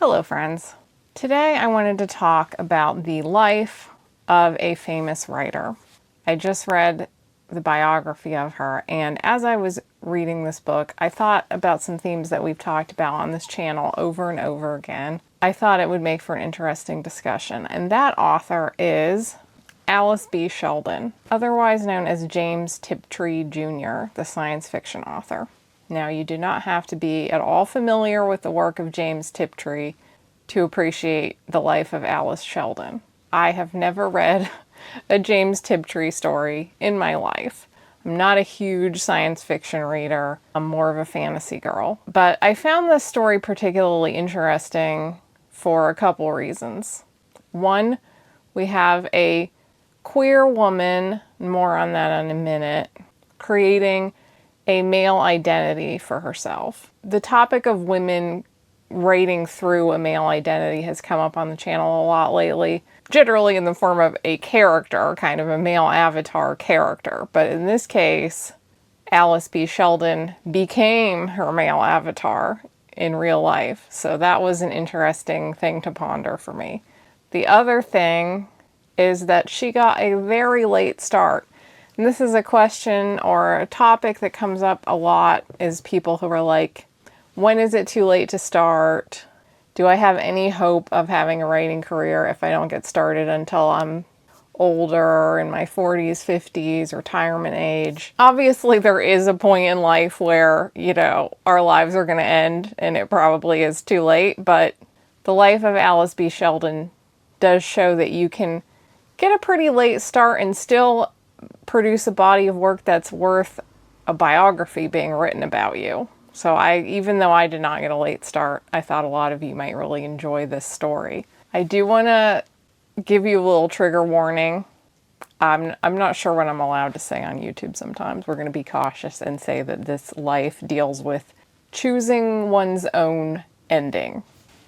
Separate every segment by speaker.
Speaker 1: Hello friends. Today I wanted to talk about the life of a famous writer. I just read the biography of her, and as I was reading this book, I thought about some themes that we've talked about on this channel over and over again. I thought it would make for an interesting discussion, and that author is Alice B. Sheldon, otherwise known as James Tiptree Jr., the science fiction author. Now, you do not have to be at all familiar with the work of James Tiptree to appreciate the life of Alice Sheldon. I have never read a James Tiptree story in my life. I'm not a huge science fiction reader. I'm more of a fantasy girl. But I found this story particularly interesting for a couple reasons. One, we have a queer woman, more on that in a minute, creating a male identity for herself. The topic of women writing through a male identity has come up on the channel a lot lately, generally in the form of a character, kind of a male avatar character. But in this case, Alice B. Sheldon became her male avatar in real life. So that was an interesting thing to ponder for me. The other thing is that she got a very late start. And this is a question or a topic that comes up a lot, is people who are like, when is it too late to start? Do I have any hope of having a writing career if I don't get started until I'm older, in my 40s, 50s, retirement age? Obviously, there is a point in life where, our lives are going to end and it probably is too late. But the life of Alice B. Sheldon does show that you can get a pretty late start and still produce a body of work that's worth a biography being written about you. So even though I did not get a late start, I thought a lot of you might really enjoy this story. I do want to give you a little trigger warning. I'm not sure what I'm allowed to say on YouTube sometimes. We're going to be cautious and say that this life deals with choosing one's own ending.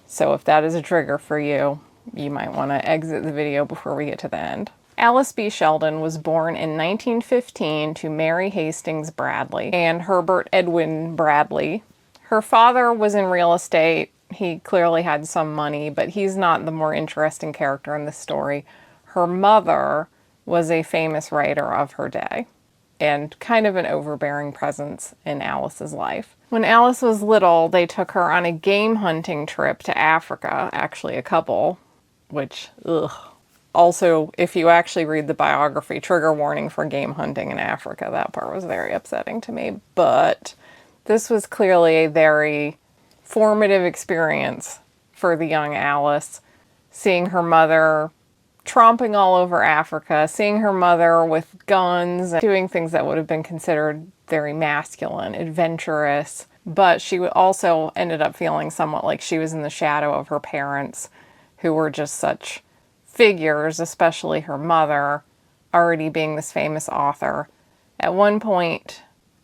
Speaker 1: So if that is a trigger for you, you might want to exit the video before we get to the end. Alice B. Sheldon was born in 1915 to Mary Hastings Bradley and Herbert Edwin Bradley. Her father was in real estate. He clearly had some money, but he's not the more interesting character in this story. Her mother was a famous writer of her day and kind of an overbearing presence in Alice's life. When Alice was little, they took her on a game hunting trip to Africa, actually a couple, which, ugh. Also, if you actually read the biography, trigger warning for game hunting in Africa. That part was very upsetting to me. But this was clearly a very formative experience for the young Alice. Seeing her mother tromping all over Africa, seeing her mother with guns, and doing things that would have been considered very masculine, adventurous. But she also ended up feeling somewhat like she was in the shadow of her parents, who were just such figures, especially her mother, already being this famous author. At one point,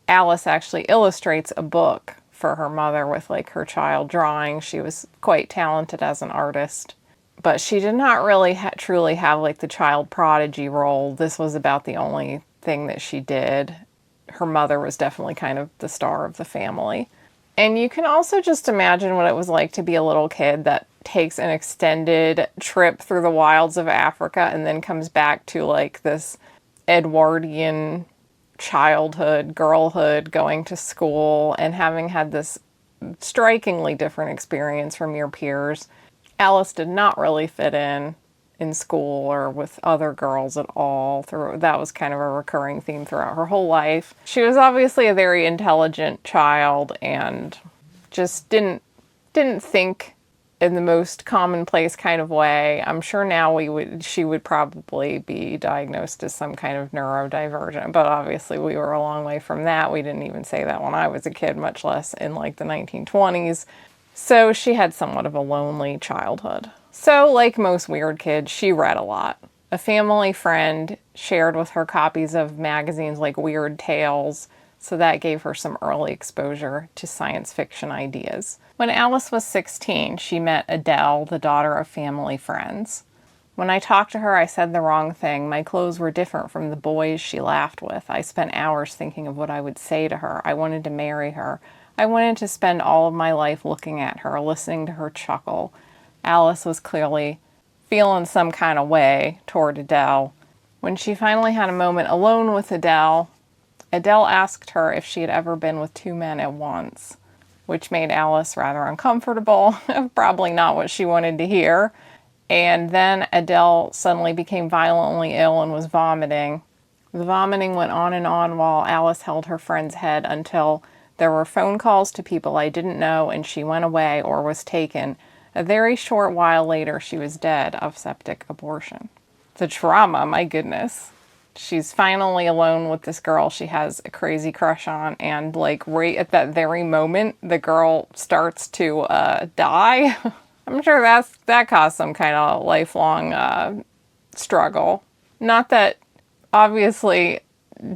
Speaker 1: Alice actually illustrates a book for her mother with her child drawing. She was quite talented as an artist, but she did not really truly have the child prodigy role. This was about the only thing that she did. Her mother was definitely kind of the star of the family. And you can also just imagine what it was like to be a little kid that takes an extended trip through the wilds of Africa and then comes back to this Edwardian childhood, girlhood, going to school and having had this strikingly different experience from your peers. Alice did not really fit in school or with other girls at all. That was kind of a recurring theme throughout her whole life. She was obviously a very intelligent child and just didn't think in the most commonplace kind of way. I'm sure now she would probably be diagnosed as some kind of neurodivergent, but obviously we were a long way from that. We didn't even say that when I was a kid, much less in the 1920s. So she had somewhat of a lonely childhood. So like most weird kids, she read a lot. A family friend shared with her copies of magazines like Weird Tales, so that gave her some early exposure to science fiction ideas. When Alice was 16, she met Adele, the daughter of family friends. When I talked to her, I said the wrong thing. My clothes were different from the boys she laughed with. I spent hours thinking of what I would say to her. I wanted to marry her. I wanted to spend all of my life looking at her, listening to her chuckle. Alice was clearly feeling some kind of way toward Adele. When she finally had a moment alone with Adele, Adele asked her if she had ever been with two men at once, which made Alice rather uncomfortable, probably not what she wanted to hear. And then Adele suddenly became violently ill and was vomiting. The vomiting went on and on while Alice held her friend's head until there were phone calls to people I didn't know and she went away or was taken. A very short while later, she was dead of septic abortion. The trauma, my goodness. She's finally alone with this girl she has a crazy crush on, and like right at that very moment, the girl starts to die. I'm sure that caused some kind of lifelong struggle. Not that, obviously,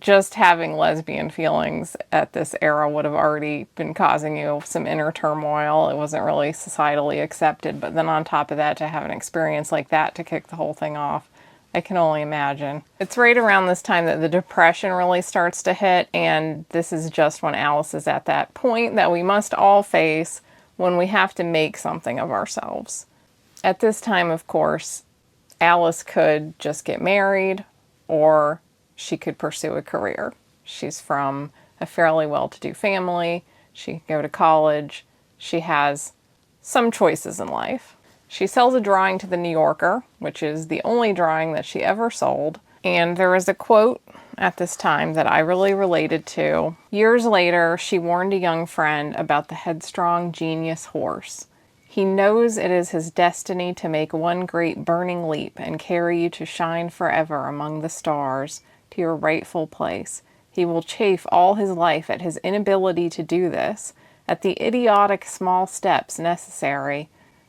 Speaker 1: just having lesbian feelings at this era would have already been causing you some inner turmoil. It wasn't really societally accepted, but then on top of that, to have an experience like that to kick the whole thing off, I can only imagine. It's right around this time that the depression really starts to hit, and this is just when Alice is at that point that we must all face when we have to make something of ourselves. At this time, of course, Alice could just get married, or she could pursue a career. She's from a fairly well-to-do family. She can go to college. She has some choices in life. She sells a drawing to the New Yorker, which is the only drawing that she ever sold. And there is a quote at this time that I really related to. Years later, she warned a young friend about the headstrong genius horse. He knows it is his destiny to make one great burning leap and carry you to shine forever among the stars, to your rightful place. He will chafe all his life at his inability to do this, at the idiotic small steps necessary,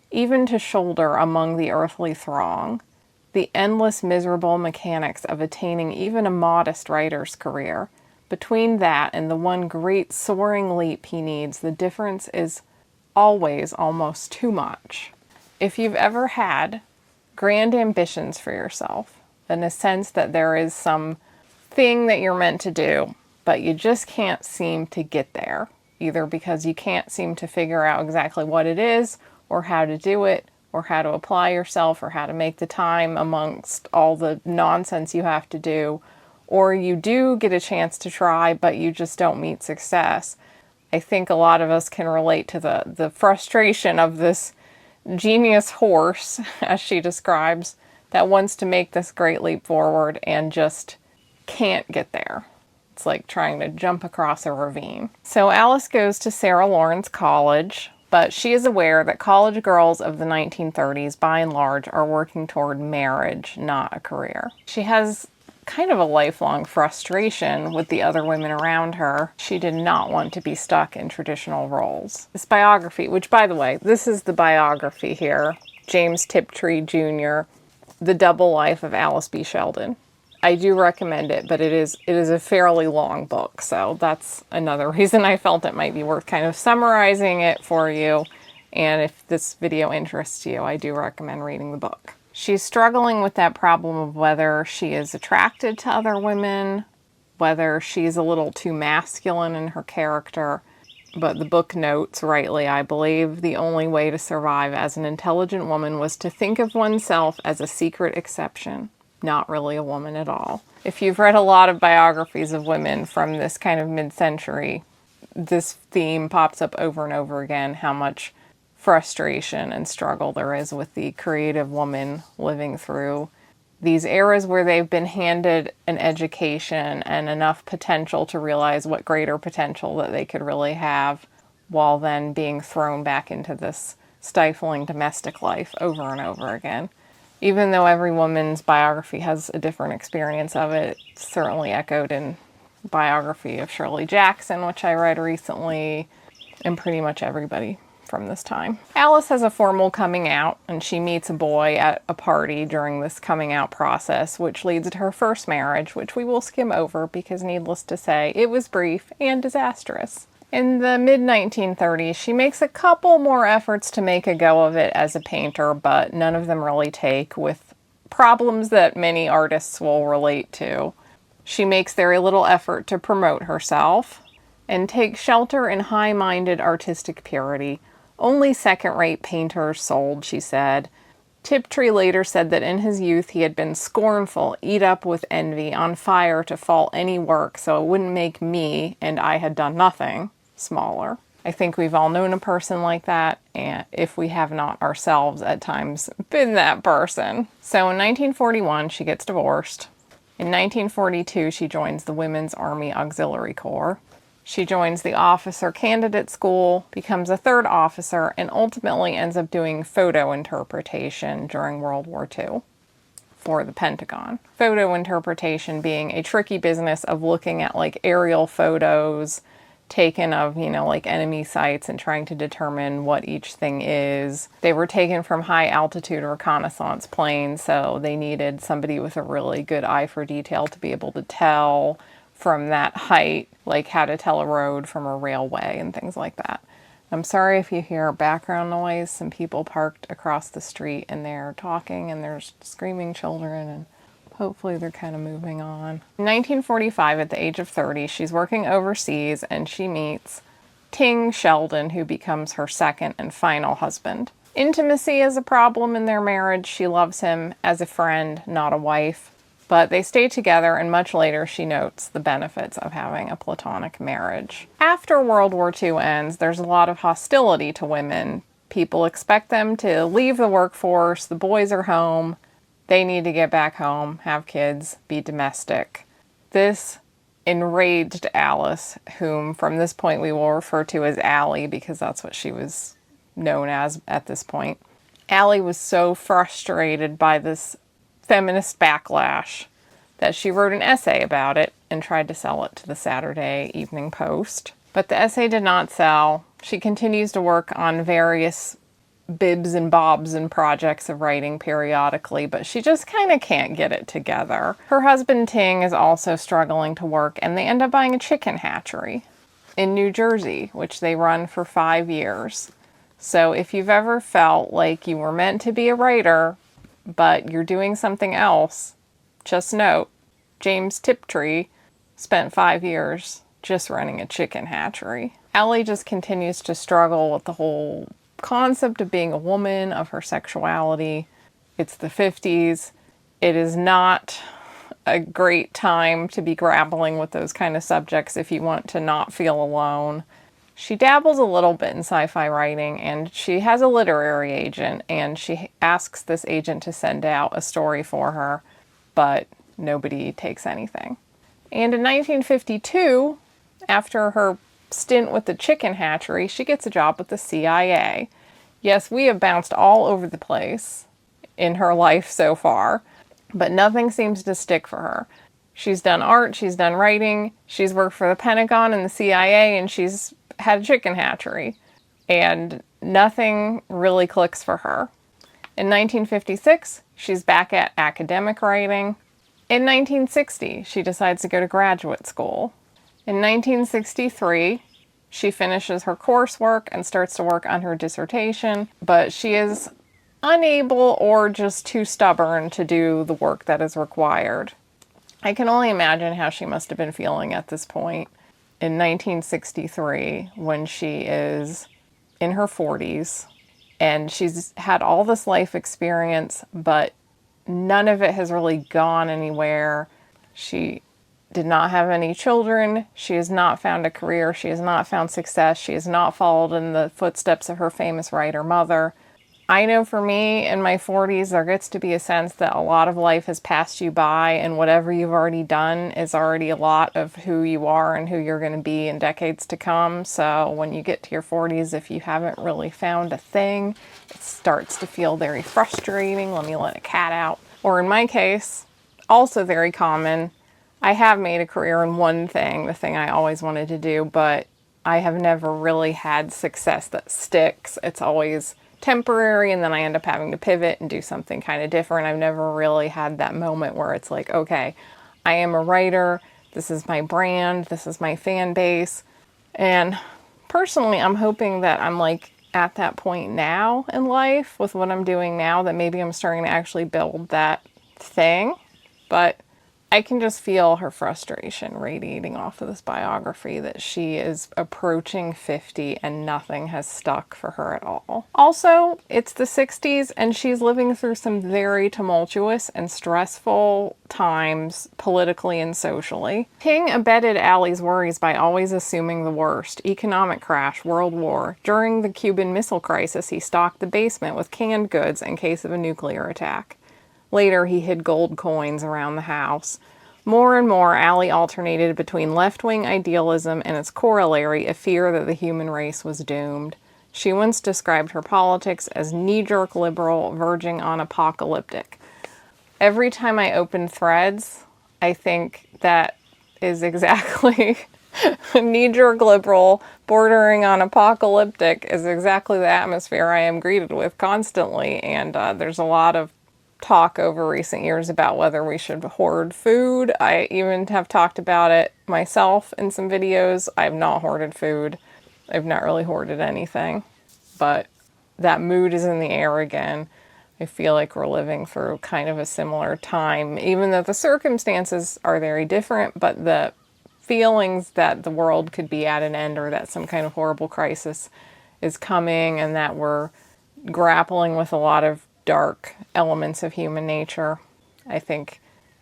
Speaker 1: even to shoulder among the earthly throng, the endless miserable mechanics of attaining even a modest writer's career. Between that and the one great soaring leap he needs, the difference is always almost too much. If you've ever had grand ambitions for yourself, in a sense that there is some thing that you're meant to do, but you just can't seem to get there, either because you can't seem to figure out exactly what it is, or how to do it, or how to apply yourself, or how to make the time amongst all the nonsense you have to do, or you do get a chance to try, but you just don't meet success. I think a lot of us can relate to the frustration of this genius horse, as she describes, that wants to make this great leap forward and just can't get there. It's like trying to jump across a ravine. So Alice goes to Sarah Lawrence College, but she is aware that college girls of the 1930s, by and large, are working toward marriage, not a career. She has kind of a lifelong frustration with the other women around her. She did not want to be stuck in traditional roles. This biography, which, by the way, this is the biography here, James Tiptree Jr., The Double Life of Alice B. Sheldon. I do recommend it, but it is a fairly long book, so that's another reason I felt it might be worth kind of summarizing it for you. And if this video interests you, I do recommend reading the book. She's struggling with that problem of whether she is attracted to other women, whether she's a little too masculine in her character. But the book notes, rightly, I believe, the only way to survive as an intelligent woman was to think of oneself as a secret exception, not really a woman at all. If you've read a lot of biographies of women from this kind of mid-century, this theme pops up over and over again, how much frustration and struggle there is with the creative woman living through these eras where they've been handed an education and enough potential to realize what greater potential that they could really have, while then being thrown back into this stifling domestic life over and over again. Even though every woman's biography has a different experience of it, it's certainly echoed in the biography of Shirley Jackson, which I read recently, and pretty much everybody from this time. Alice has a formal coming out, and she meets a boy at a party during this coming out process, which leads to her first marriage, which we will skim over because, needless to say, it was brief and disastrous. In the mid-1930s, she makes a couple more efforts to make a go of it as a painter, but none of them really take, with problems that many artists will relate to. She makes very little effort to promote herself. and take shelter in high-minded artistic purity. Only second-rate painters sold, she said. Tiptree later said that in his youth he had been scornful, eat up with envy, on fire to fault any work so it wouldn't make me, and I had done nothing, smaller. I think we've all known a person like that, and if we have not ourselves at times been that person. So in 1941, she gets divorced. In 1942, she joins the Women's Army Auxiliary Corps. She joins the Officer Candidate School, becomes a third officer, and ultimately ends up doing photo interpretation during World War II for the Pentagon. Photo interpretation being a tricky business of looking at like aerial photos taken of, like enemy sites and trying to determine what each thing is. They were taken from high altitude reconnaissance planes, so they needed somebody with a really good eye for detail to be able to tell from that height, like how to tell a road from a railway and things like that. I'm sorry if you hear background noise. Some people parked across the street and they're talking and there's screaming children, and hopefully they're kind of moving on. In 1945, at the age of 30, she's working overseas and she meets Ting Sheldon, who becomes her second and final husband. Intimacy is a problem in their marriage. She loves him as a friend, not a wife. But they stay together, and much later she notes the benefits of having a platonic marriage. After World War II ends, there's a lot of hostility to women. People expect them to leave the workforce. The boys are home. They need to get back home, have kids, be domestic. This enraged Alice, whom from this point we will refer to as Allie because that's what she was known as at this point. Allie was so frustrated by this feminist backlash that she wrote an essay about it and tried to sell it to the Saturday Evening Post. But the essay did not sell. She continues to work on various bibs and bobs and projects of writing periodically, but she just kind of can't get it together. Her husband Ting is also struggling to work, and they end up buying a chicken hatchery in New Jersey, which they run for 5 years. So if you've ever felt like you were meant to be a writer, but you're doing something else, just note, James Tiptree spent 5 years just running a chicken hatchery. Allie just continues to struggle with the whole concept of being a woman, of her sexuality. It's the 50s. It is not a great time to be grappling with those kind of subjects if you want to not feel alone. She dabbles a little bit in sci-fi writing, and she has a literary agent, and she asks this agent to send out a story for her, but nobody takes anything. And in 1952, after her stint with the chicken hatchery, she gets a job with the CIA. Yes, we have bounced all over the place in her life so far, but nothing seems to stick for her. She's done art, she's done writing, she's worked for the Pentagon and the CIA, and she's had a chicken hatchery, and nothing really clicks for her. In 1956, she's back at academic writing. In 1960, she decides to go to graduate school. In 1963, she finishes her coursework and starts to work on her dissertation, but she is unable or just too stubborn to do the work that is required. I can only imagine how she must have been feeling at this point in 1963 when she is in her 40s and she's had all this life experience, but none of it has really gone anywhere. She did not have any children. She has not found a career. She has not found success. She has not followed in the footsteps of her famous writer mother. I know for me, in my 40s, there gets to be a sense that a lot of life has passed you by, and whatever you've already done is already a lot of who you are and who you're going to be in decades to come. So when you get to your 40s, if you haven't really found a thing, it starts to feel very frustrating. Let me let a cat out. Or in my case, also very common, I have made a career in one thing, the thing I always wanted to do, but I have never really had success that sticks. It's always temporary, and then I end up having to pivot and do something kind of different. I've never really had that moment where it's like, okay, I am a writer, this is my brand, this is my fan base. And personally, I'm hoping that I'm like at that point now in life with what I'm doing now, that maybe I'm starting to actually build that thing. But I can just feel her frustration radiating off of this biography, that she is approaching 50 and nothing has stuck for her at all. Also, it's the 60s and she's living through some very tumultuous and stressful times politically and socially. King abetted Allie's worries by always assuming the worst: economic crash, world war. During the Cuban Missile Crisis, he stocked the basement with canned goods in case of a nuclear attack. Later, he hid gold coins around the house. More and more, Allie alternated between left-wing idealism and its corollary, a fear that the human race was doomed. She once described her politics as knee-jerk liberal, verging on apocalyptic. Every time I open Threads, I think that is exactly knee-jerk liberal, bordering on apocalyptic is exactly the atmosphere I am greeted with constantly, and there's a lot of talk over recent years about whether we should hoard food. I even have talked about it myself in some videos. I have not hoarded food. I've not really hoarded anything, but that mood is in the air again. I feel like we're living through kind of a similar time, even though the circumstances are very different, but the feelings that the world could be at an end, or that some kind of horrible crisis is coming, and that we're grappling with a lot of dark elements of human nature, I think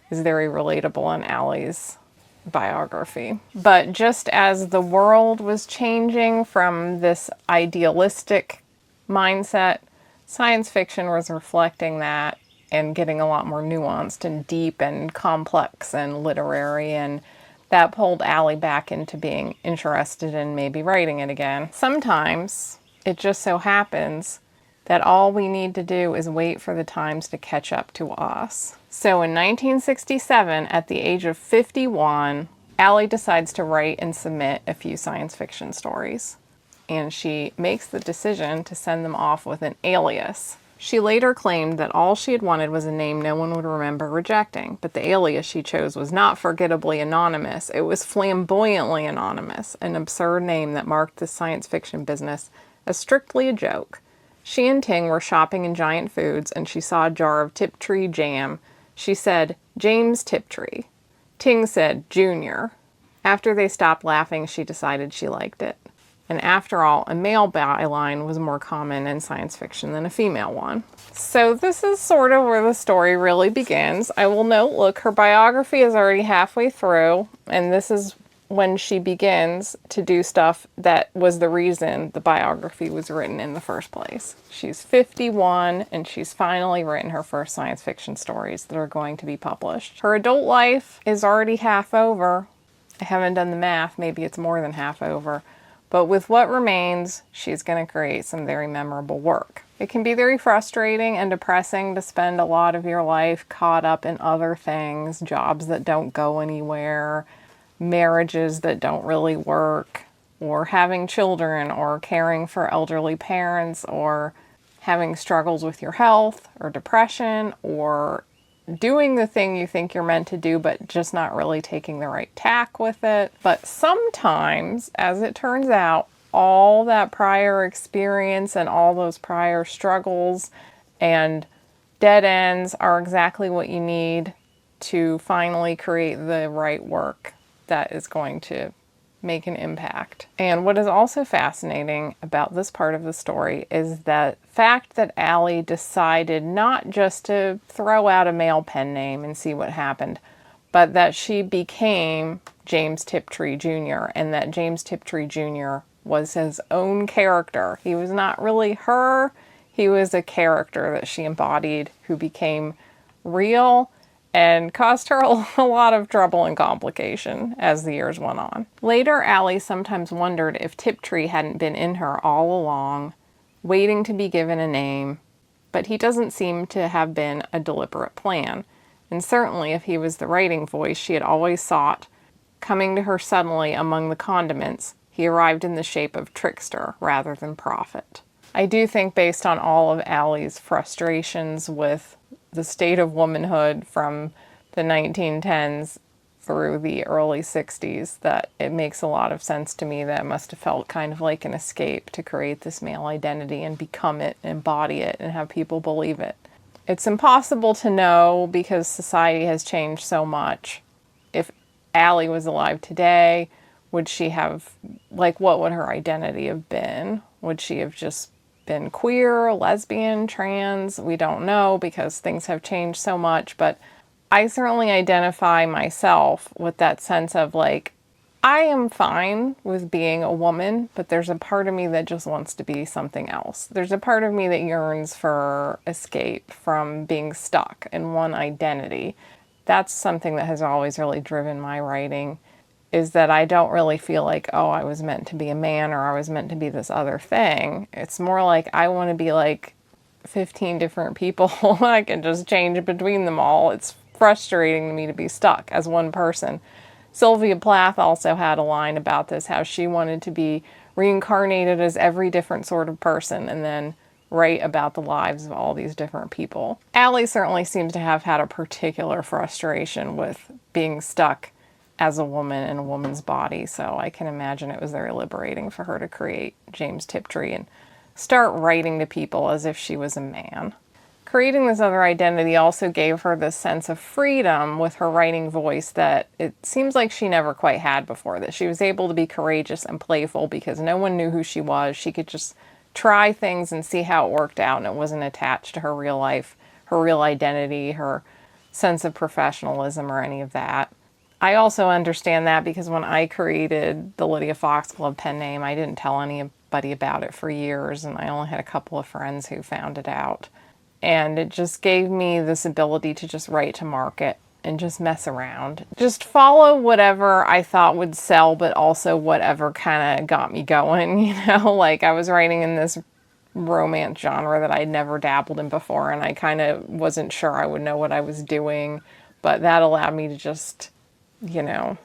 Speaker 1: is very relatable in Allie's biography. But just as the world was changing from this idealistic mindset, science fiction was reflecting that and getting a lot more nuanced and deep and complex and literary, and that pulled Allie back into being interested in maybe writing it again. Sometimes it just so happens that all we need to do is wait for the times to catch up to us. So in 1967, at the age of 51, Allie decides to write and submit a few science fiction stories, and she makes the decision to send them off with an alias. She later claimed that all she had wanted was a name no one would remember rejecting, but the alias she chose was not forgettably anonymous. It was flamboyantly anonymous, an absurd name that marked the science fiction business as strictly a joke. She and Ting were shopping in Giant Foods, and she saw a jar of Tiptree jam. She said, "James Tiptree." Ting said, "Junior." After they stopped laughing, she decided she liked it. And after all, a male byline was more common in science fiction than a female one. So this is sort of where the story really begins. I will note, look, her biography is already halfway through, and this is when she begins to do stuff that was the reason the biography was written in the first place. She's 51, and she's finally written her first science fiction stories that are going to be published. Her adult life is already half over. I haven't done the math, maybe it's more than half over. But with what remains, she's going to create some very memorable work. It can be very frustrating and depressing to spend a lot of your life caught up in other things, jobs that don't go anywhere, marriages that don't really work, or having children, or caring for elderly parents, or having struggles with your health, or depression, or doing the thing you think you're meant to do, but just not really taking the right tack with it. But sometimes, as it turns out, all that prior experience and all those prior struggles and dead ends are exactly what you need to finally create the right work that is going to make an impact. And what is also fascinating about this part of the story is the fact that Allie decided not just to throw out a male pen name and see what happened, but that she became James Tiptree Jr., and that James Tiptree Jr. was his own character. He was not really her, he was a character that she embodied who became real and caused her a lot of trouble and complication as the years went on. Later, Allie sometimes wondered if Tiptree hadn't been in her all along, waiting to be given a name, but he doesn't seem to have been a deliberate plan. And certainly, if he was the writing voice she had always sought, coming to her suddenly among the condiments, he arrived in the shape of trickster rather than prophet. I do think, based on all of Allie's frustrations with the state of womanhood from the 1910s through the early 60s, that it makes a lot of sense to me that it must have felt kind of like an escape to create this male identity and become it, embody it, and have people believe it. It's impossible to know because society has changed so much. If Allie was alive today, would she have, like, what would her identity have been? Would she have just been queer, lesbian, trans? We don't know because things have changed so much, but I certainly identify myself with that sense of like, I am fine with being a woman, but there's a part of me that just wants to be something else. There's a part of me that yearns for escape from being stuck in one identity. That's something that has always really driven my writing, is that I don't really feel like, oh, I was meant to be a man or I was meant to be this other thing. It's more like I want to be like 15 different people. I can just change between them all. It's frustrating to me to be stuck as one person. Sylvia Plath also had a line about this, how she wanted to be reincarnated as every different sort of person and then write about the lives of all these different people. Allie certainly seems to have had a particular frustration with being stuck as a woman in a woman's body, so I can imagine it was very liberating for her to create James Tiptree and start writing to people as if she was a man. Creating this other identity also gave her this sense of freedom with her writing voice that it seems like she never quite had before, that she was able to be courageous and playful because no one knew who she was. She could just try things and see how it worked out, and it wasn't attached to her real life, her real identity, her sense of professionalism or any of that. I also understand that because when I created the Lydia Foxglove pen name, I didn't tell anybody about it for years, and I only had a couple of friends who found it out. And it just gave me this ability to just write to market and just mess around. Just follow whatever I thought would sell, but also whatever kind of got me going, you know? Like I was writing in this romance genre that I'd never dabbled in before, and I kind of wasn't sure I would know what I was doing, but that allowed me to just, you know,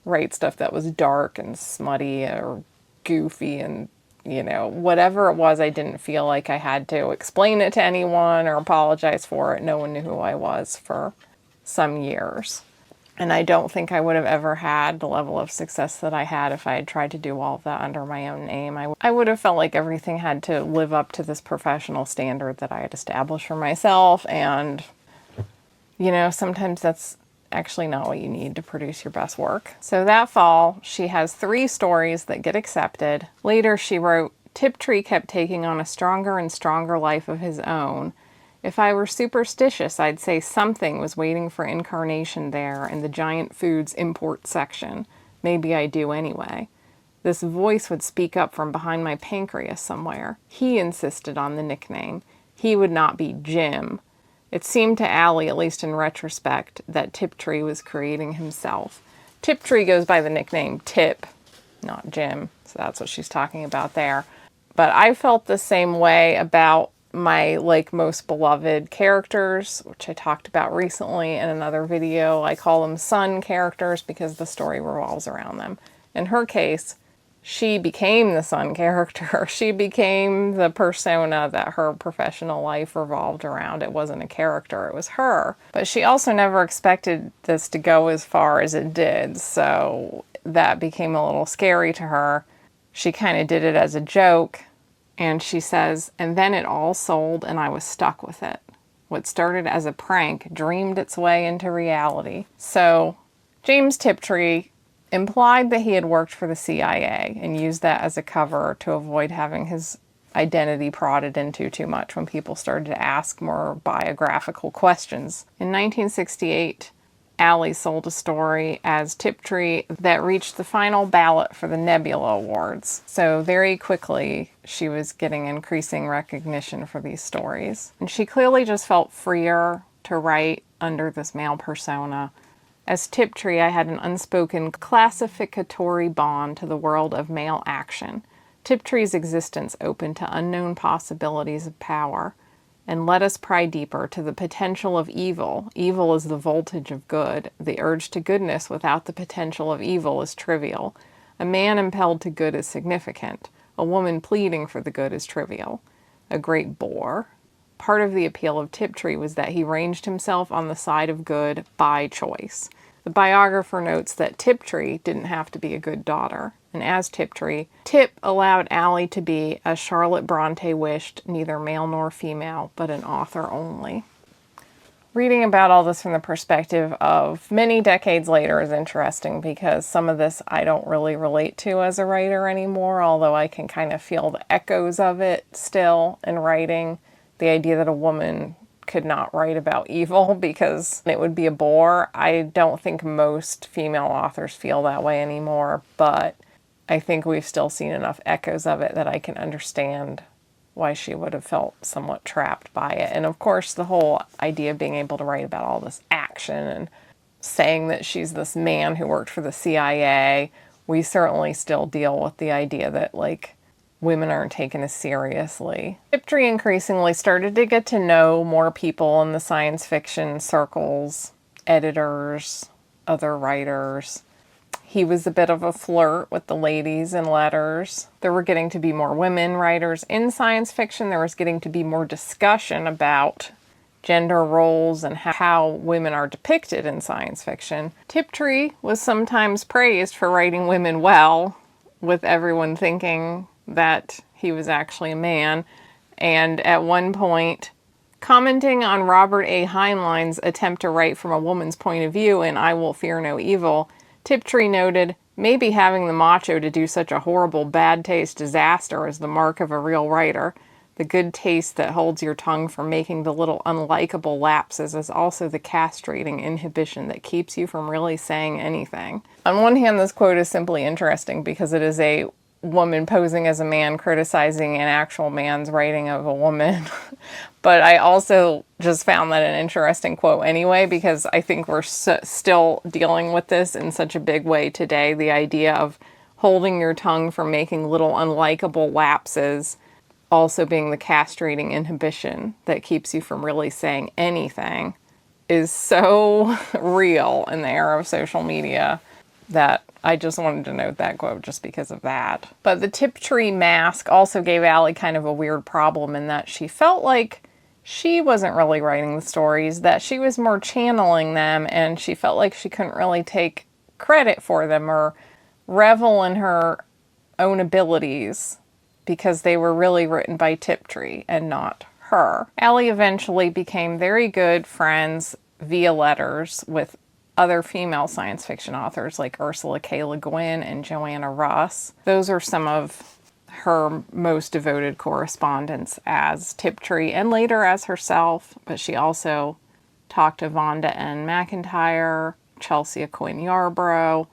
Speaker 1: write stuff that was dark and smutty or goofy and, you know, whatever it was, I didn't feel like I had to explain it to anyone or apologize for it. No one knew who I was for some years. And I don't think I would have ever had the level of success that I had if I had tried to do all of that under my own name. I would have felt like everything had to live up to this professional standard that I had established for myself. And, you know, sometimes that's actually not what you need to produce your best work. So that fall, she has 3 stories that get accepted. Later, she wrote, Tiptree kept taking on a stronger and stronger life of his own. If I were superstitious, I'd say something was waiting for incarnation there in the giant foods import section. Maybe I do anyway. This voice would speak up from behind my pancreas somewhere. He insisted on the nickname. He would not be Jim. It seemed to Allie, at least in retrospect, that Tiptree was creating himself. Tiptree goes by the nickname Tip, not Jim, so that's what she's talking about there. But I felt the same way about my most beloved characters, which I talked about recently in another video. I call them sun characters because the story revolves around them. In her case, she became the sun character. She became the persona that her professional life revolved around. It wasn't a character, it was her. But she also never expected this to go as far as it did, so that became a little scary to her. She kind of did it as a joke, and she says, and then it all sold and I was stuck with it. What started as a prank dreamed its way into reality. So James Tiptree implied that he had worked for the CIA and used that as a cover to avoid having his identity prodded into too much when people started to ask more biographical questions. In 1968, Allie sold a story as Tiptree that reached the final ballot for the Nebula Awards. So very quickly, she was getting increasing recognition for these stories. And she clearly just felt freer to write under this male persona. As Tiptree, I had an unspoken classificatory bond to the world of male action. Tiptree's existence opened to unknown possibilities of power. And let us pry deeper to the potential of evil. Evil is the voltage of good. The urge to goodness without the potential of evil is trivial. A man impelled to good is significant. A woman pleading for the good is trivial. A great bore. Part of the appeal of Tiptree was that he ranged himself on the side of good by choice. The biographer notes that Tiptree didn't have to be a good daughter, and as Tiptree, Tip allowed Allie to be, as Charlotte Bronte wished, neither male nor female, but an author only. Reading about all this from the perspective of many decades later is interesting because some of this I don't really relate to as a writer anymore, although I can kind of feel the echoes of it still in writing. The idea that a woman could not write about evil because it would be a bore. I don't think most female authors feel that way anymore, but I think we've still seen enough echoes of it that I can understand why she would have felt somewhat trapped by it. And of course, the whole idea of being able to write about all this action and saying that she's this man who worked for the CIA, we certainly still deal with the idea that, like, women aren't taken as seriously. Tiptree increasingly started to get to know more people in the science fiction circles, editors, other writers. He was a bit of a flirt with the ladies in letters. There were getting to be more women writers in science fiction. There was getting to be more discussion about gender roles and how women are depicted in science fiction. Tiptree was sometimes praised for writing women well, with everyone thinking that he was actually a man. And at one point, commenting on Robert A. Heinlein's attempt to write from a woman's point of view in I Will Fear No Evil, Tiptree noted, maybe having the macho to do such a horrible bad taste disaster is the mark of a real writer. The good taste that holds your tongue from making the little unlikable lapses is also the castrating inhibition that keeps you from really saying anything. On one hand, this quote is simply interesting because it is a woman posing as a man criticizing an actual man's writing of a woman. But I also just found that an interesting quote anyway, because I think we're still dealing with this in such a big way today. The idea of holding your tongue from making little unlikable lapses also being the castrating inhibition that keeps you from really saying anything is so real in the era of social media that I just wanted to note that quote just because of that. But the Tiptree mask also gave Allie kind of a weird problem in that she felt like she wasn't really writing the stories, that she was more channeling them, and she felt like she couldn't really take credit for them or revel in her own abilities because they were really written by Tiptree and not her. Allie eventually became very good friends via letters with other female science fiction authors like Ursula K. Le Guin and Joanna Russ. Those are some of her most devoted correspondents as Tiptree and later as herself, but she also talked to Vonda N. McIntyre, Chelsea Quinn Yarbrough.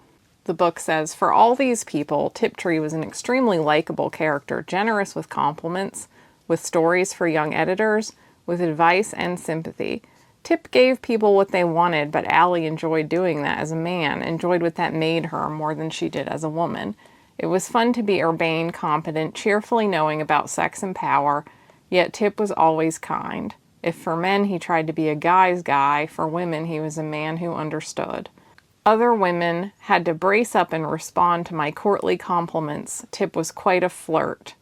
Speaker 1: The book says, for all these people, Tiptree was an extremely likable character, generous with compliments, with stories for young editors, with advice and sympathy. Tip gave people what they wanted, but Allie enjoyed doing that as a man, enjoyed what that made her more than she did as a woman. It was fun to be urbane, competent, cheerfully knowing about sex and power, yet Tip was always kind. If for men he tried to be a guy's guy, for women he was a man who understood. Other women had to brace up and respond to my courtly compliments. Tip was quite a flirt,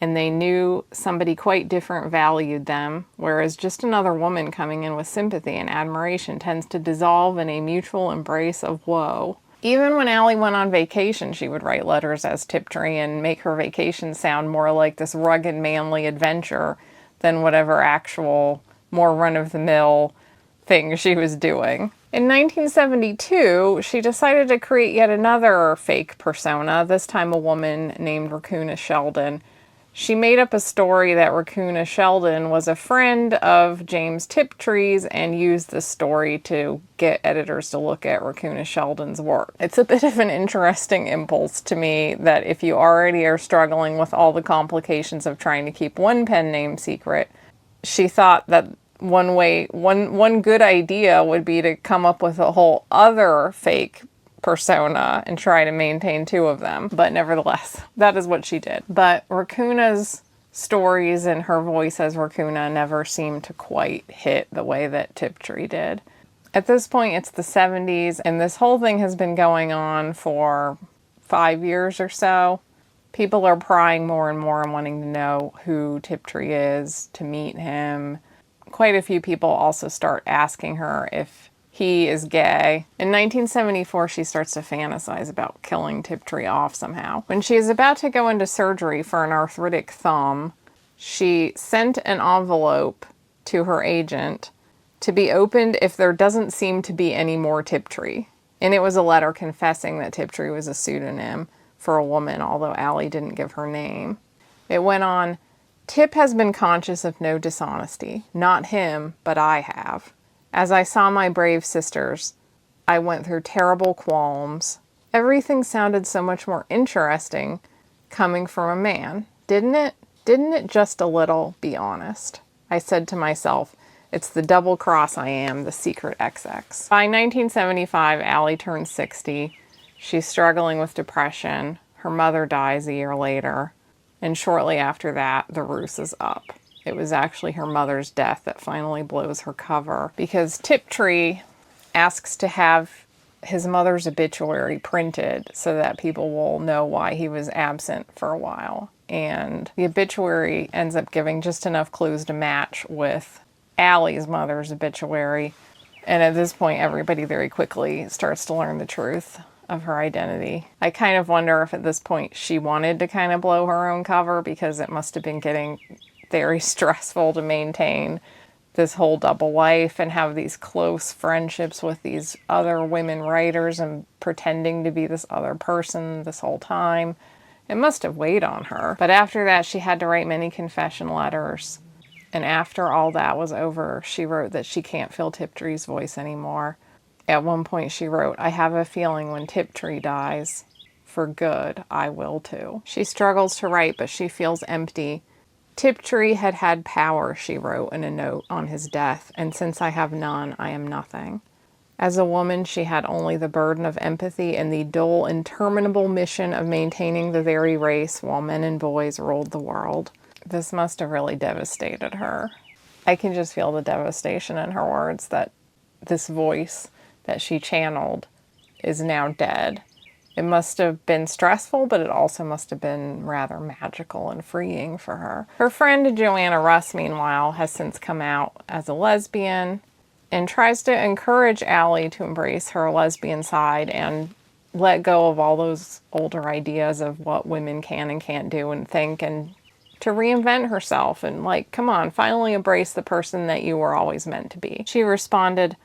Speaker 1: and they knew somebody quite different valued them, whereas just another woman coming in with sympathy and admiration tends to dissolve in a mutual embrace of woe. Even when Allie went on vacation, she would write letters as Tiptree and make her vacation sound more like this rugged, manly adventure than whatever actual, more run-of-the-mill thing she was doing. In 1972, she decided to create yet another fake persona, this time a woman named Raccoona Sheldon. She made up a story that Raccoona Sheldon was a friend of James Tiptree's and used the story to get editors to look at Raccoona Sheldon's work. It's a bit of an interesting impulse to me that if you already are struggling with all the complications of trying to keep one pen name secret, she thought that one good idea would be to come up with a whole other fake persona and try to maintain two of them. But nevertheless, that is what she did. But Raccoona's stories and her voice as Raccoona never seemed to quite hit the way that Tiptree did. At this point, it's the 70s, and this whole thing has been going on for 5 years or so. People are prying more and more and wanting to know who Tiptree is, to meet him. Quite a few people also start asking her if he is gay. In 1974, she starts to fantasize about killing Tiptree off somehow. When she is about to go into surgery for an arthritic thumb, she sent an envelope to her agent to be opened if there doesn't seem to be any more Tiptree. And it was a letter confessing that Tiptree was a pseudonym for a woman, although Allie didn't give her name. It went on, Tip has been conscious of no dishonesty. Not him, but I have. As I saw my brave sisters, I went through terrible qualms. Everything sounded so much more interesting coming from a man. Didn't it? Didn't it just a little, be honest? I said to myself, it's the double cross I am, the secret XX. By 1975, Allie turns 60. She's struggling with depression. Her mother dies a year later. And shortly after that, the ruse is up. It was actually her mother's death that finally blows her cover, because Tiptree asks to have his mother's obituary printed so that people will know why he was absent for a while. And the obituary ends up giving just enough clues to match with Allie's mother's obituary. And at this point, everybody very quickly starts to learn the truth of her identity. I kind of wonder if at this point she wanted to kind of blow her own cover, because it must have been getting very stressful to maintain this whole double life and have these close friendships with these other women writers and pretending to be this other person this whole time. It must have weighed on her. But after that, she had to write many confession letters. And after all that was over, she wrote that she can't feel Tiptree's voice anymore. At one point she wrote, I have a feeling when Tiptree dies, for good, I will too. She struggles to write, but she feels empty. Tiptree had had power, she wrote in a note on his death, and since I have none, I am nothing. As a woman, she had only the burden of empathy and the dull, interminable mission of maintaining the very race while men and boys ruled the world. This must have really devastated her. I can just feel the devastation in her words, that this voice that she channeled is now dead. It must have been stressful, but it also must have been rather magical and freeing for her. Her friend Joanna Russ, meanwhile, has since come out as a lesbian and tries to encourage Allie to embrace her lesbian side and let go of all those older ideas of what women can and can't do and think, and to reinvent herself and, like, come on, finally embrace the person that you were always meant to be. She responded,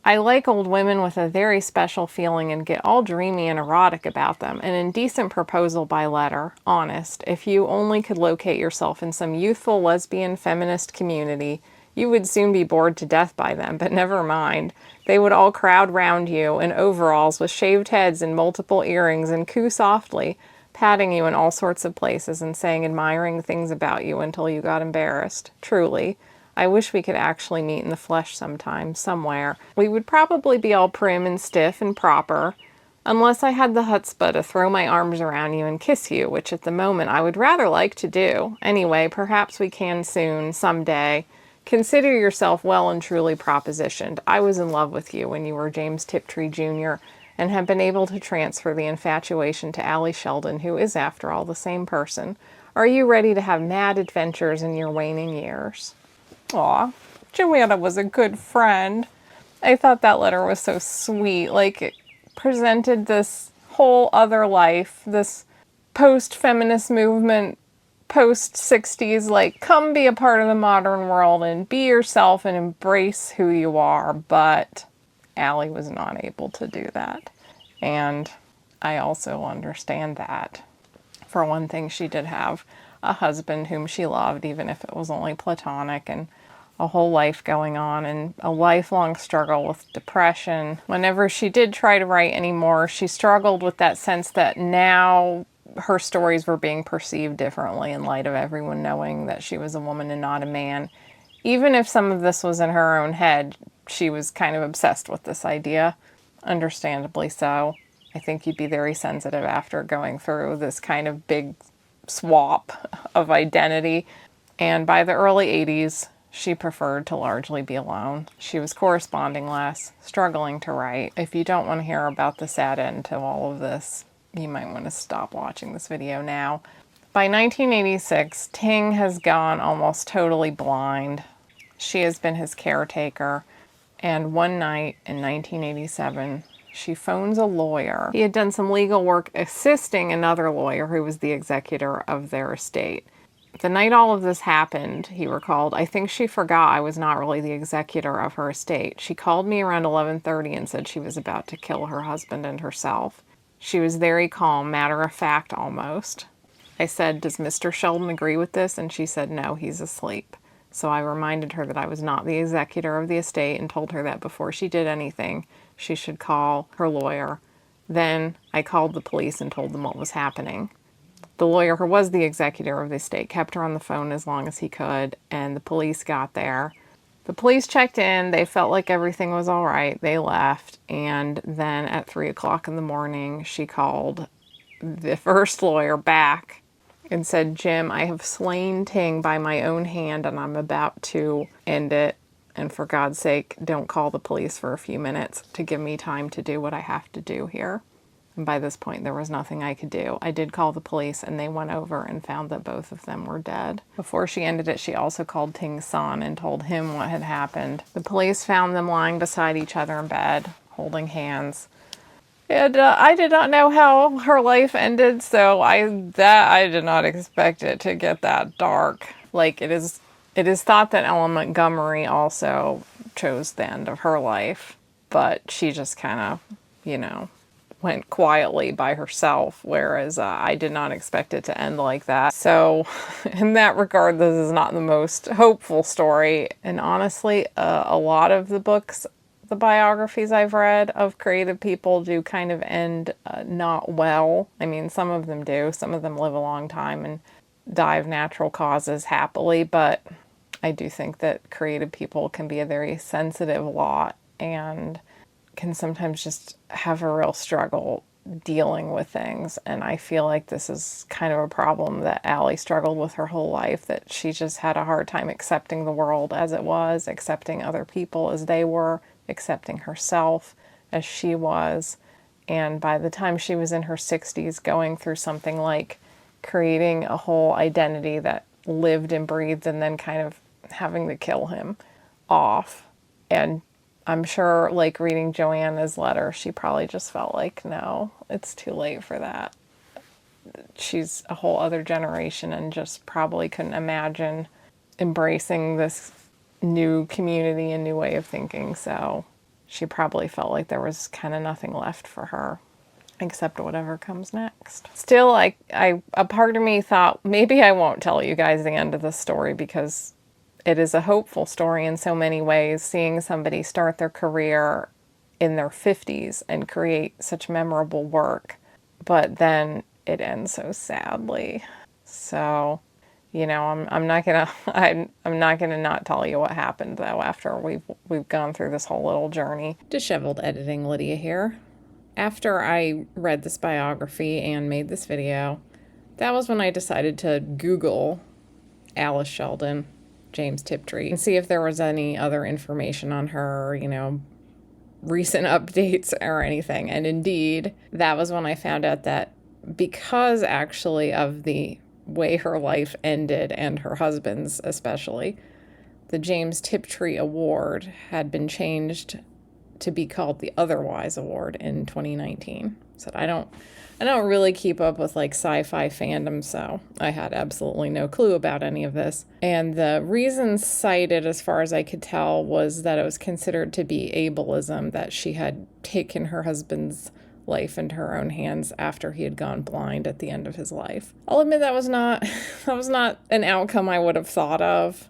Speaker 1: I like old women with a very special feeling and get all dreamy and erotic about them. An indecent proposal by letter, honest. If you only could locate yourself in some youthful lesbian feminist community, you would soon be bored to death by them, but never mind. They would all crowd round you in overalls with shaved heads and multiple earrings and coo softly, patting you in all sorts of places and saying admiring things about you until you got embarrassed. Truly. I wish we could actually meet in the flesh sometime, somewhere. We would probably be all prim and stiff and proper, unless I had the chutzpah to throw my arms around you and kiss you, which at the moment I would rather like to do. Anyway, perhaps we can soon, someday. Consider yourself well and truly propositioned. I was in love with you when you were James Tiptree Jr. and have been able to transfer the infatuation to Allie Sheldon, who is, after all, the same person. Are you ready to have mad adventures in your waning years? Aw, Joanna was a good friend. I thought that letter was so sweet. Like, it presented this whole other life, this post-feminist movement, post-60s, like, come be a part of the modern world and be yourself and embrace who you are. But Allie was not able to do that. And I also understand that. For one thing, she did have a husband whom she loved, even if it was only platonic, and a whole life going on and a lifelong struggle with depression. Whenever she did try to write anymore, she struggled with that sense that now her stories were being perceived differently in light of everyone knowing that she was a woman and not a man. Even if some of this was in her own head, she was kind of obsessed with this idea, understandably so. I think you'd be very sensitive after going through this kind of big swap of identity. And by the early 80s, she preferred to largely be alone. She was corresponding less, struggling to write. If you don't want to hear about the sad end to all of this, you might want to stop watching this video now. By 1986, Ting has gone almost totally blind. She has been his caretaker, and one night in 1987, she phones a lawyer. He had done some legal work assisting another lawyer who was the executor of their estate. The night all of this happened, he recalled, I think she forgot I was not really the executor of her estate. She called me around 11:30 and said she was about to kill her husband and herself. She was very calm, matter of fact almost. I said, does Mr. Sheldon agree with this? And she said, no, he's asleep. So I reminded her that I was not the executor of the estate and told her that before she did anything, she should call her lawyer. Then I called the police and told them what was happening. The lawyer who was the executor of the estate kept her on the phone as long as he could, and the police got there. The police checked in. They felt like everything was all right. They left, and then at 3 o'clock in the morning, she called the first lawyer back and said, Jim, I have slain Ting by my own hand, and I'm about to end it. And for God's sake, don't call the police for a few minutes to give me time to do what I have to do here. And by this point, there was nothing I could do. I did call the police, and they went over and found that both of them were dead. Before she ended it, she also called Ting's son and told him what had happened. The police found them lying beside each other in bed, holding hands. And I did not know how her life ended, so I did not expect it to get that dark. Like, it is thought that Ellen Montgomery also chose the end of her life, but she just kind of, went quietly by herself, whereas I did not expect it to end like that. So in that regard, this is not the most hopeful story. And honestly, a lot of the books, the biographies I've read of creative people do kind of end not well. I mean, some of them do. Some of them live a long time and die of natural causes happily, but I do think that creative people can be a very sensitive lot and can sometimes just have a real struggle dealing with things. And I feel like this is kind of a problem that Allie struggled with her whole life, that she just had a hard time accepting the world as it was, accepting other people as they were, accepting herself as she was. And by the time she was in her 60s, going through something like creating a whole identity that lived and breathed and then kind of having to kill him off. And I'm sure, like, reading Joanna's letter, she probably just felt like, no, it's too late for that. She's a whole other generation and just probably couldn't imagine embracing this new community and new way of thinking. So she probably felt like there was kind of nothing left for her except whatever comes next. Still, a part of me thought maybe I won't tell you guys the end of the story because it is a hopeful story in so many ways, seeing somebody start their career in their 50s and create such memorable work, but then it ends so sadly. So, I'm not gonna I'm not gonna not tell you what happened though after we've gone through this whole little journey. Disheveled editing, Lydia here. After I read this biography and made this video, that was when I decided to Google Alice Sheldon, James Tiptree, and see if there was any other information on her, recent updates or anything. And indeed, that was when I found out that because actually of the way her life ended and her husband's especially, the James Tiptree Award had been changed to be called the Otherwise Award in 2019. So I don't really keep up with like sci-fi fandom, so I had absolutely no clue about any of this. And the reason cited, as far as I could tell, was that it was considered to be ableism, that she had taken her husband's life into her own hands after he had gone blind at the end of his life. I'll admit that was not an outcome I would have thought of.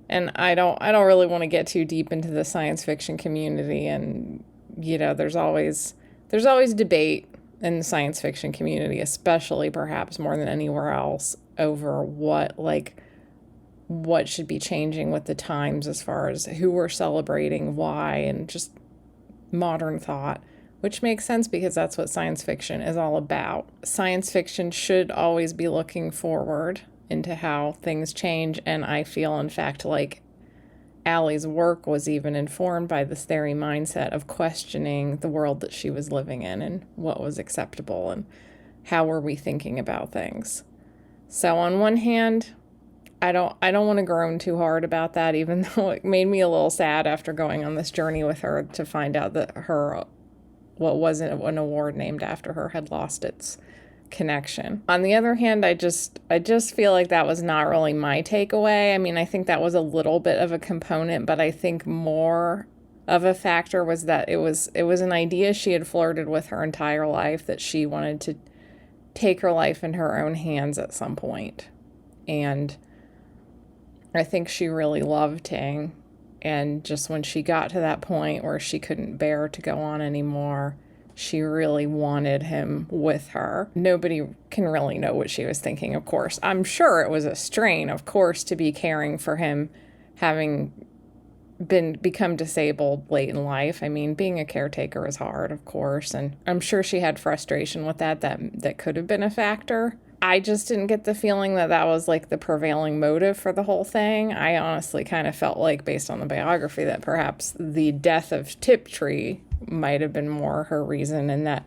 Speaker 1: And I don't really want to get too deep into the science fiction community, and there's always debate in the science fiction community, especially perhaps more than anywhere else, over what should be changing with the times as far as who we're celebrating, why, and just modern thought, which makes sense because that's what science fiction is all about. Science fiction should always be looking forward into how things change, and I feel, in fact, like Allie's work was even informed by this very mindset of questioning the world that she was living in and what was acceptable and how were we thinking about things. So on one hand, I don't want to groan too hard about that, even though it made me a little sad after going on this journey with her to find out that what wasn't an award named after her had lost its connection. On the other hand, I just feel like that was not really my takeaway. I mean, I think that was a little bit of a component, but I think more of a factor was that it was an idea she had flirted with her entire life, that she wanted to take her life in her own hands at some point. And I think she really loved Ting. And just when she got to that point where she couldn't bear to go on anymore, she really wanted him with her. Nobody can really know what she was thinking, of course. I'm sure it was a strain, of course, to be caring for him, having become disabled late in life. I mean, being a caretaker is hard, of course, and I'm sure she had frustration with that could have been a factor. I just didn't get the feeling that that was like the prevailing motive for the whole thing. I honestly kind of felt like, based on the biography, that perhaps the death of Tiptree might have been more her reason, and that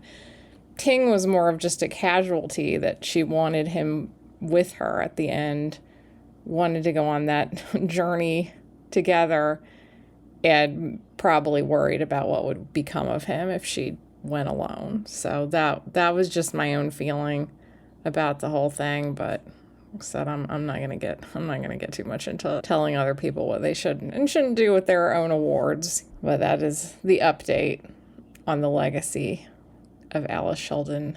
Speaker 1: Ting was more of just a casualty, that she wanted him with her at the end, wanted to go on that journey together, and probably worried about what would become of him if she went alone. So that was just my own feeling about the whole thing. But like I said, I'm not gonna get too much into telling other people what they should and shouldn't do with their own awards. But that is the update on the legacy of Alice Sheldon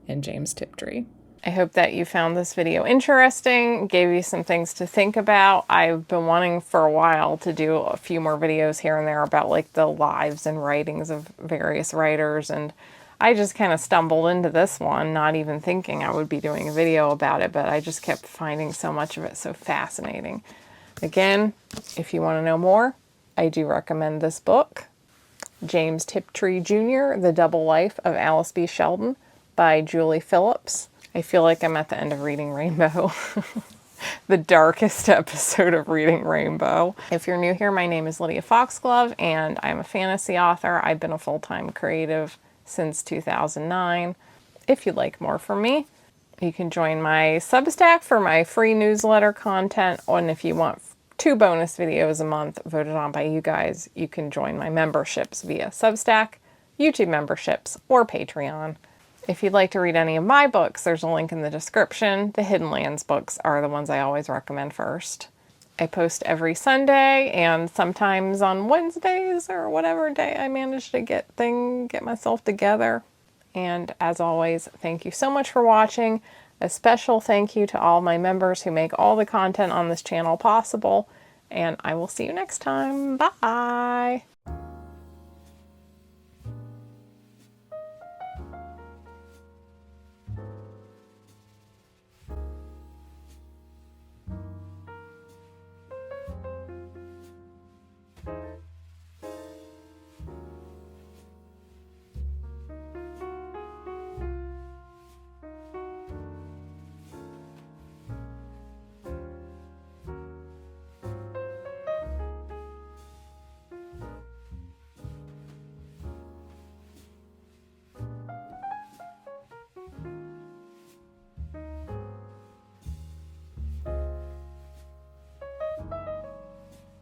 Speaker 1: and James Tiptree. I hope that you found this video interesting, gave you some things to think about. I've been wanting for a while to do a few more videos here and there about like the lives and writings of various writers, and I just kind of stumbled into this one, not even thinking I would be doing a video about it, but I just kept finding so much of it so fascinating. Again, if you want to know more, I do recommend this book, James Tiptree Jr., The Double Life of Alice B. Sheldon by Julie Phillips. I feel like I'm at the end of Reading Rainbow. The darkest episode of Reading Rainbow. If you're new here, my name is Lydia Foxglove, and I'm a fantasy author. I've been a full-time creative since 2009. If you'd like more from me, you can join my Substack for my free newsletter content, and if you want 2 bonus videos a month voted on by you guys, you can join my memberships via Substack, YouTube memberships, or Patreon. If you'd like to read any of my books, there's a link in the description. The Hidden Lands books are the ones I always recommend first. I post every Sunday and sometimes on Wednesdays or whatever day I manage to get myself together. And as always, thank you so much for watching. A special thank you to all my members who make all the content on this channel possible. And I will see you next time. Bye!